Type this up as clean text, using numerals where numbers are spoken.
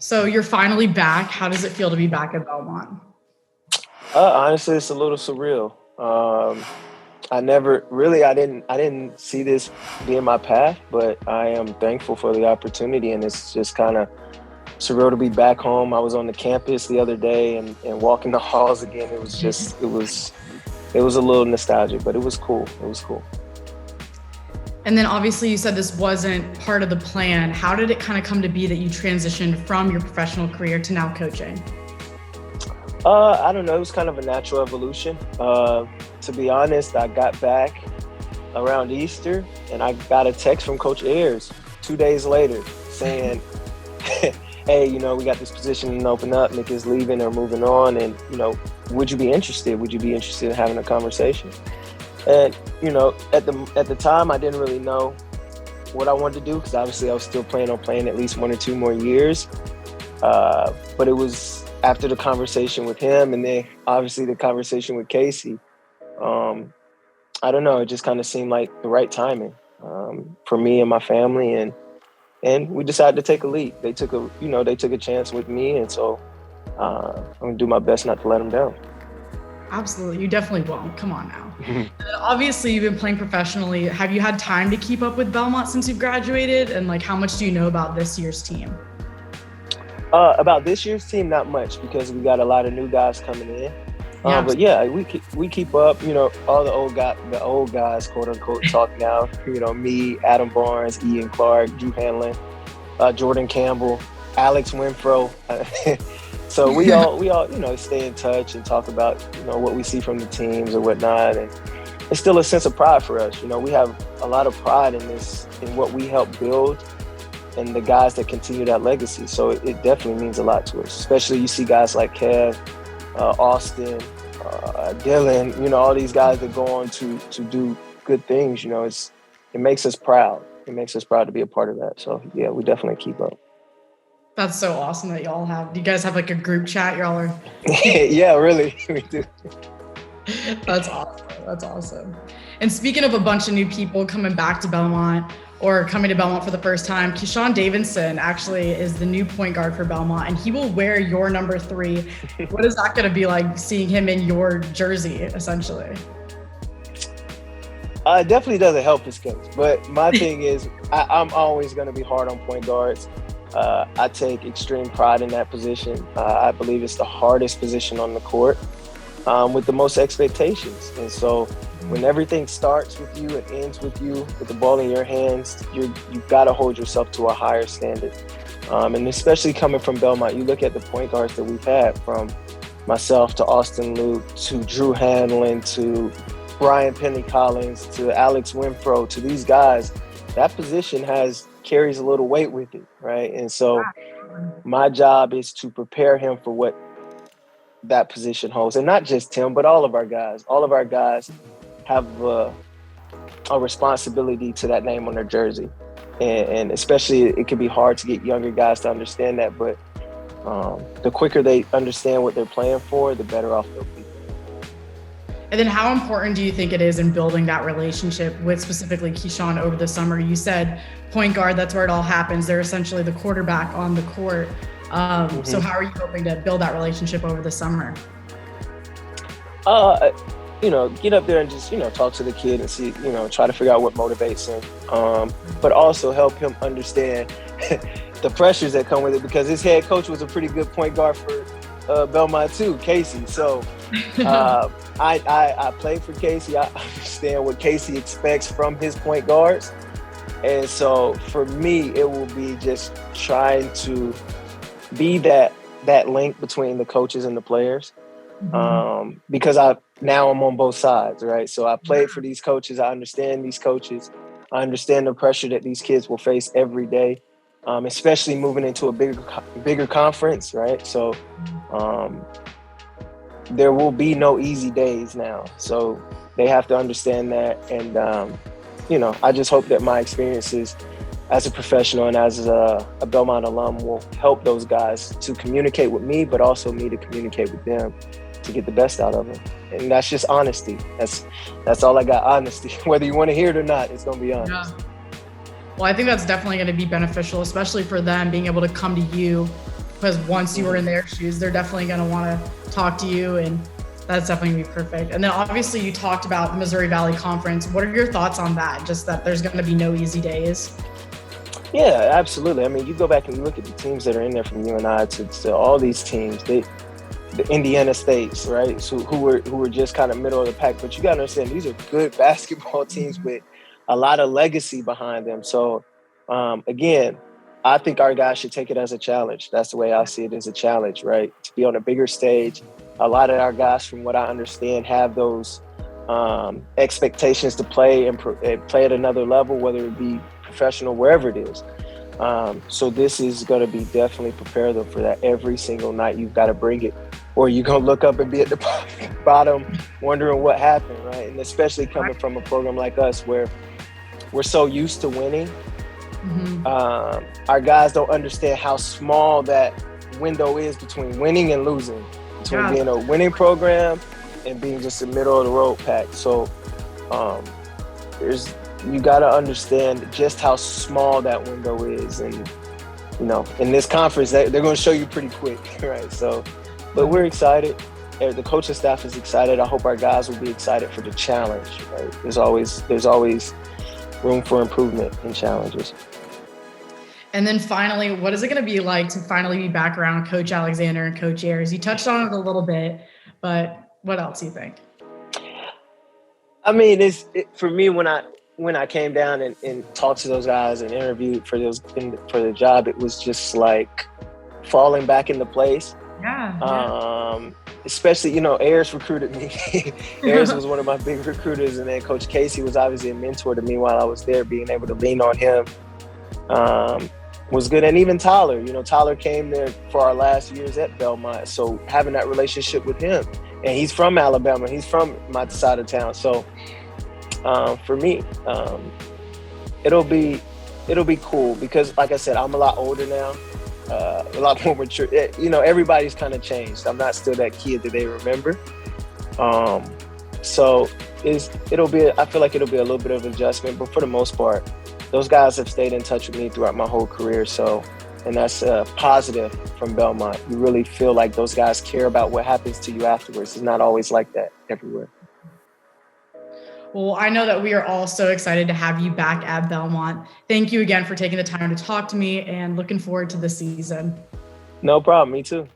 So you're finally back. How does it feel to be back at Belmont? Honestly, it's a little surreal. I didn't see this being my path, but I am thankful for the opportunity, and it's just kind of surreal to be back home. I was on the campus the other day and walking the halls again. It was a little nostalgic, but it was cool. It was cool. And then obviously you said this wasn't part of the plan. How did it kind of come to be that you transitioned from your professional career to now coaching? I don't know. It was kind of a natural evolution. To be honest, I got back around Easter and I got a text from Coach Ayers 2 days later saying, hey, we got this position to open up. Nick is leaving or moving on. And, would you be interested? Would you be interested in having a conversation? And, at the time, I didn't really know what I wanted to do because obviously I was still planning on playing at least 1 or 2 more years. But it was after the conversation with him and then obviously the conversation with Casey. I don't know. It just kind of seemed like the right timing for me and my family. And we decided to take a leap. They took a chance with me. And so I'm going to do my best not to let them down. Absolutely. You definitely won't. Come on now. And obviously, you've been playing professionally. Have you had time to keep up with Belmont since you've graduated? And how much do you know about this year's team? About this year's team, not much because we got a lot of new guys coming in. But yeah, we keep up. All the old guys, quote unquote, talk now. Me, Adam Barnes, Ian Clark, Drew Hanlon, Jordan Campbell, Alex Winfro. So we all stay in touch and talk about what we see from the teams or whatnot, and it's still a sense of pride for us. We have a lot of pride in what we help build and the guys that continue that legacy. So it definitely means a lot to us. Especially you see guys like Kev, Austin, Dylan. All these guys that go on to do good things. It makes us proud. It makes us proud to be a part of that. So yeah, we definitely keep up. That's so awesome that y'all have. Do you guys have a group chat? Y'all are. Yeah, really, we do. That's awesome. That's awesome. And speaking of a bunch of new people coming back to Belmont or coming to Belmont for the first time, Keyshawn Davidson actually is the new point guard for Belmont, and he will wear your number 3. What is that going to be like seeing him in your jersey, essentially? It definitely doesn't help his case, but my thing is I'm always going to be hard on point guards. I take extreme pride in that position. I believe it's the hardest position on the court with the most expectations. And so when everything starts with you and ends with you, with the ball in your hands, you've got to hold yourself to a higher standard. And especially coming from Belmont, you look at the point guards that we've had, from myself to Austin Luke to Drew Hanlon to Brian Penny-Collins to Alex Winfro to these guys. That position carries a little weight with it, right? And so my job is to prepare him for what that position holds. And not just him, but all of our guys. All of our guys have a responsibility to that name on their jersey. And especially it can be hard to get younger guys to understand that, but the quicker they understand what they're playing for, the better off they'll be. And then how important do you think it is in building that relationship with specifically Keyshawn over the summer? You said point guard, that's where it all happens. They're essentially the quarterback on the court. So how are you hoping to build that relationship over the summer? Get up there and just, talk to the kid and see, try to figure out what motivates him. But also help him understand the pressures that come with it, because his head coach was a pretty good point guard for Belmont too, Casey. So I played for Casey. I understand what Casey expects from his point guards. And so for me, it will be just trying to be that link between the coaches and the players. Because now I'm on both sides, right? So I played for these coaches. I understand these coaches. I understand the pressure that these kids will face every day, especially moving into a bigger conference, right? So there will be no easy days now. So they have to understand that. And, I just hope that my experiences as a professional and as a Belmont alum will help those guys to communicate with me, but also me to communicate with them to get the best out of them. And that's just honesty. That's all I got, honesty. Whether you want to hear it or not, it's going to be honest. Yeah. Well, I think that's definitely going to be beneficial, especially for them being able to come to you because once you were in their shoes, they're definitely going to want to talk to you, and that's definitely going to be perfect. And then obviously you talked about the Missouri Valley Conference. What are your thoughts on that? Just that there's going to be no easy days. Yeah, absolutely. I mean, you go back and you look at the teams that are in there from UNI to all these teams, the Indiana States, right? So who were just kind of middle of the pack. But you got to understand, these are good basketball teams with a lot of legacy behind them. So, again, I think our guys should take it as a challenge. That's the way I see it, as a challenge, right? To be on a bigger stage. A lot of our guys, from what I understand, have those expectations to play and play at another level, whether it be professional, wherever it is. So this is going to be definitely prepare them for that. Every single night you've got to bring it, or you're going to look up and be at the bottom wondering what happened, right? And especially coming from a program like us where we're so used to winning. Our guys don't understand how small that window is between winning and losing, between being a winning program and being just a middle of the road pack. So you got to understand just how small that window is. And, you know, in this conference, they're going to show you pretty quick, right? So, but we're excited. The coaching staff is excited. I hope our guys will be excited for the challenge, right? There's always room for improvement and challenges. And then finally, what is it going to be like to finally be back around Coach Alexander and Coach Ayers? You touched on it a little bit, but what else do you think? I mean, for me, when I came down and talked to those guys and interviewed for the job, it was just like falling back into place. Especially, you know, Ayers recruited me. Ayers was one of my big recruiters, and then Coach Casey was obviously a mentor to me while I was there. Being able to lean on him was good. And even Tyler, you know, Tyler came there for our last years at Belmont. So having that relationship with him, and he's from Alabama, he's from my side of town. So for me, it'll be cool because, like I said, I'm a lot older now, a lot more mature. You know, everybody's kind of changed. I'm not still that kid that they remember. So I feel like it'll be a little bit of adjustment, but for the most part, those guys have stayed in touch with me throughout my whole career. So, and that's positive from Belmont. You really feel like those guys care about what happens to you afterwards. It's not always like that everywhere. Well, I know that we are all so excited to have you back at Belmont. Thank you again for taking the time to talk to me, and looking forward to the season. No problem. Me too.